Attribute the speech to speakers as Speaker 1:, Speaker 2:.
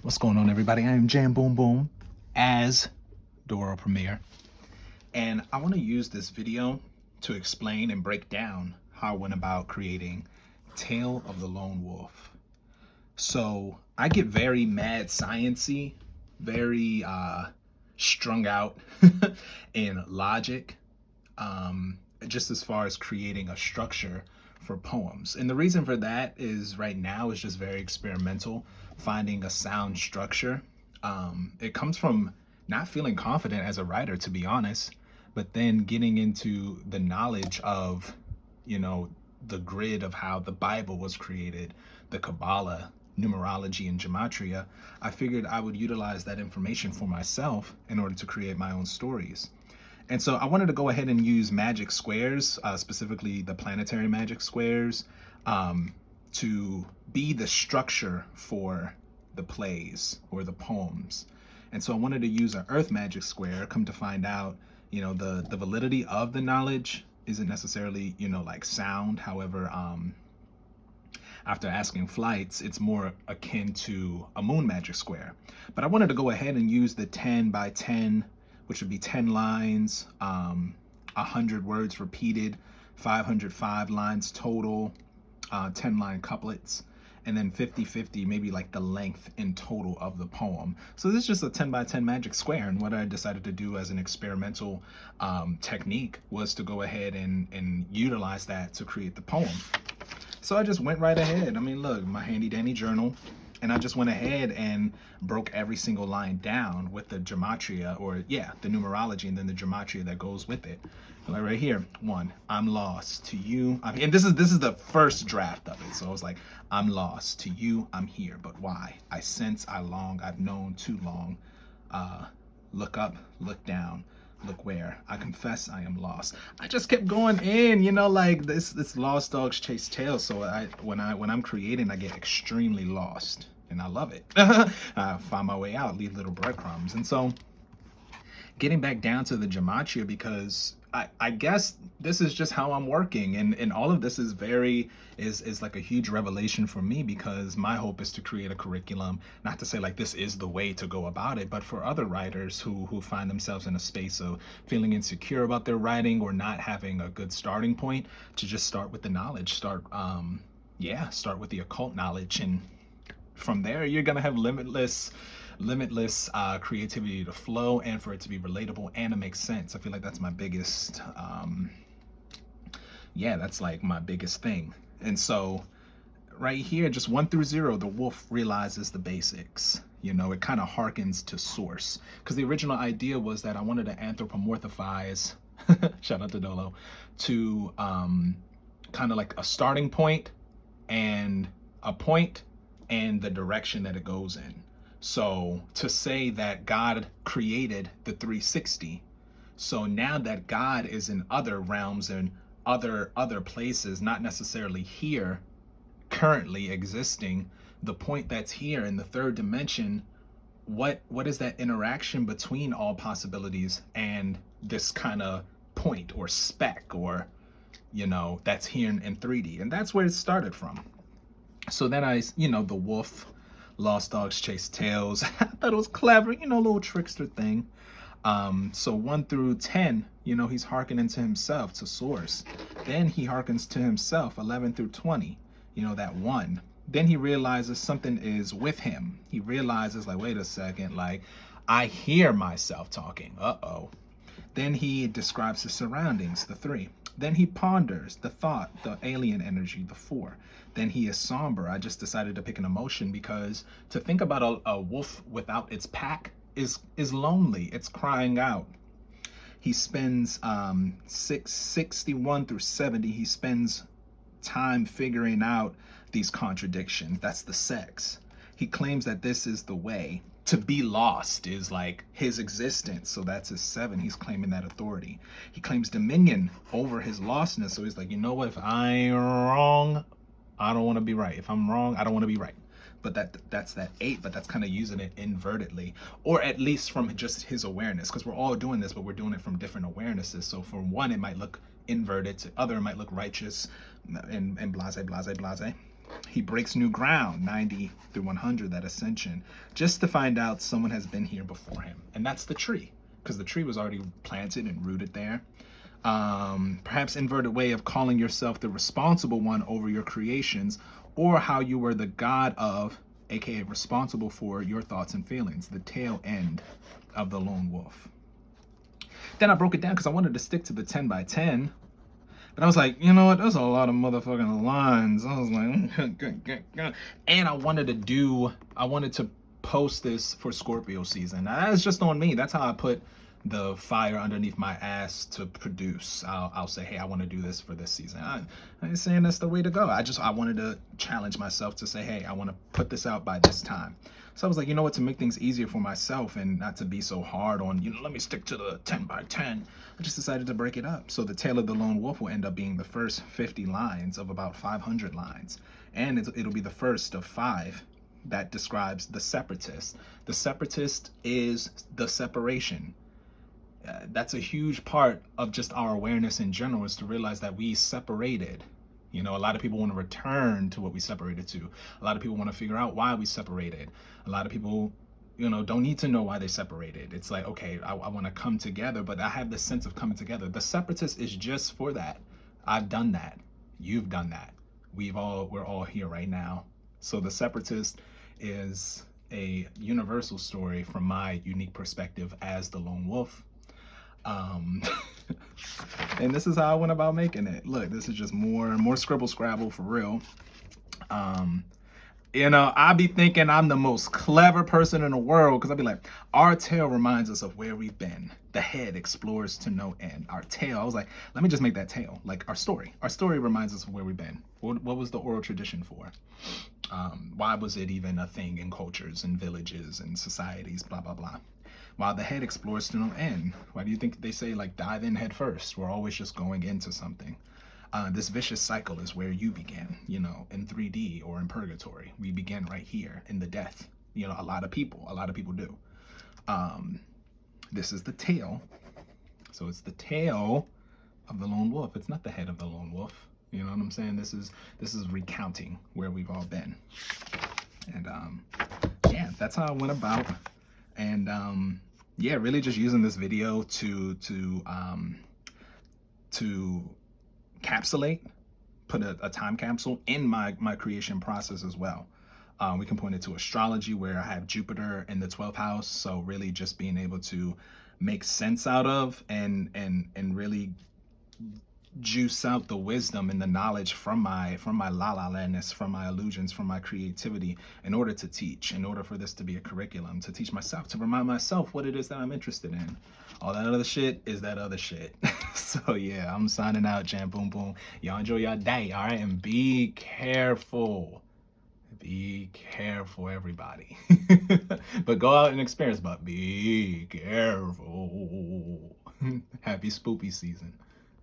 Speaker 1: What's going on, everybody? I am JAMBOOMBOOM as the world premiere, and I want to use this video to explain and break down how I went about creating Tale of the Lone Wolf. So I get very mad science-y, very strung out in logic, just as far as creating a structure for poems. And the reason for that is right now is just very experimental, finding a sound structure. It comes from not feeling confident as a writer, to be honest, but then getting into the knowledge of, the grid of how the Bible was created, the Kabbalah, numerology, and gematria. I figured I would utilize that information for myself in order to create my own stories. And so I wanted to go ahead and use magic squares, specifically the planetary magic squares, to be the structure for the plays or the poems. And so I wanted to use an earth magic square. Come to find out, the validity of the knowledge isn't necessarily, like sound. However, after asking flights, it's more akin to a moon magic square. But I wanted to go ahead and use the 10 by 10, which would be 10 lines, 100 words repeated, 505 lines total, 10 line couplets, and then 50-50, maybe like the length in total of the poem. So this is just a 10 by 10 magic square. And what I decided to do as an experimental technique was to go ahead and utilize that to create the poem. So I just went right ahead. I mean, look, my handy dandy journal. And I just went ahead and broke every single line down with the gematria, or the numerology, and then the gematria that goes with it. Like right here, 1, I'm lost to you. And this is the first draft of it. So I was like, I'm lost to you, I'm here, but why? I sense, I long, I've known too long. Look up, look down. Look where I confess I am lost. I just kept going in, like this lost dogs chase tails. So when I'm creating, I get extremely lost, and I love it. I find my way out, leave little breadcrumbs. And so getting back down to the gematria, because I guess this is just how I'm working, and all of this is is like a huge revelation for me, because my hope is to create a curriculum, not to say like this is the way to go about it, but for other writers who find themselves in a space of feeling insecure about their writing or not having a good starting point, to just start with the knowledge, start with the occult knowledge, and from there you're gonna have limitless creativity to flow, and for it to be relatable and to make sense. I feel like that's my biggest that's like my biggest thing. And so right here, just 1 through 0, the wolf realizes the basics. It kind of harkens to source, because the original idea was that I wanted to anthropomorphize shout out to Dolo, to kind of like a starting point and a point and the direction that it goes in. So to say that God created the 360, so now that God is in other realms and other places, not necessarily here currently existing, the point that's here in the third dimension, what is that interaction between all possibilities and this kind of point or speck, or that's here in 3D? And that's where it started from. So then the wolf, lost dogs chase tails. I thought it was clever, little trickster thing. So 1 through 10, he's hearkening to himself, to source. Then he hearkens to himself, 11 through 20, that 1. Then he realizes something is with him. He realizes, like, wait a second, like, I hear myself talking. Uh-oh. Then he describes his surroundings, the 3. Then he ponders the thought, the alien energy, the 4. Then he is somber. I just decided to pick an emotion, because to think about a wolf without its pack is lonely. It's crying out. He spends 61 through 70. He spends time figuring out these contradictions. That's the sex. He claims that this is the way. To be lost is like his existence. So that's his 7. He's claiming that authority. He claims dominion over his lostness. So he's like, what, if I'm wrong, I don't want to be right. If I'm wrong, I don't want to be right. But that's that 8, but that's kind of using it invertedly, or at least from just his awareness, because we're all doing this, but we're doing it from different awarenesses. So for one, it might look inverted, to other, it might look righteous and blase, blase, blase. He breaks new ground, 90 through 100, that ascension, just to find out someone has been here before him. And that's the tree, because the tree was already planted and rooted there. Perhaps inverted way of calling yourself the responsible one over your creations, or how you were the god of, aka responsible for your thoughts and feelings, the tail end of the lone wolf. Then I broke it down because I wanted to stick to the 10 by 10. But I was like, you know what? There's a lot of motherfucking lines. I was like, and I wanted to post this for Scorpio season. Now, that's just on me. That's how I put the fire underneath my ass to produce. I'll say, hey, I want to do this for this season. I ain't saying that's the way to go. I wanted to challenge myself to say, hey, I want to put this out by this time. So I was like, you know what, to make things easier for myself and not to be so hard on, let me stick to the 10 by 10, I just decided to break it up. So the Tale of the Lone Wolf will end up being the first 50 lines of about 500 lines. And it'll be the first of 5 that describes the Separatist. The Separatist is the separation. That's a huge part of just our awareness in general, is to realize that we separated. A lot of people want to return to what we separated to. A lot of people want to figure out why we separated. A lot of people, don't need to know why they separated. It's like, okay, I want to come together, but I have this sense of coming together. The Separatist is just for that. I've done that. You've done that. We're all here right now. So the Separatist is a universal story from my unique perspective as the lone wolf. And this is how I went about making it. Look, this is just more scribble scrabble for real. I be thinking I'm the most clever person in the world, because I be like, our tale reminds us of where we've been. The head explores to no end. Our tale, I was like, let me just make that tale. Like our story reminds us of where we've been. What was the oral tradition for? Why was it even a thing in cultures and villages and societies, blah, blah, blah. While the head explores to no end. Why do you think they say, like, dive in head first? We're always just going into something. This vicious cycle is where you began, in 3D or in purgatory. We begin right here in the death. A lot of people do. This is the tail. So it's the tail of the lone wolf. It's not the head of the lone wolf. You know what I'm saying? This is recounting where we've all been. And yeah, that's how I went about. And yeah, really just using this video to capsulate, put a time capsule in my creation process as well. We can point it to astrology, where I have Jupiter in the 12th house. So really just being able to make sense out of and really juice out the wisdom and the knowledge from my la landness, from my illusions, from my creativity, in order to teach, in order for this to be a curriculum, to teach myself, to remind myself what it is that I'm interested in. All that other shit is that other shit. So yeah, I'm signing out, Jam Boom Boom. Y'all enjoy your day, all right? And be careful. Be careful, everybody. But go out and experience, but be careful. Happy spoopy season.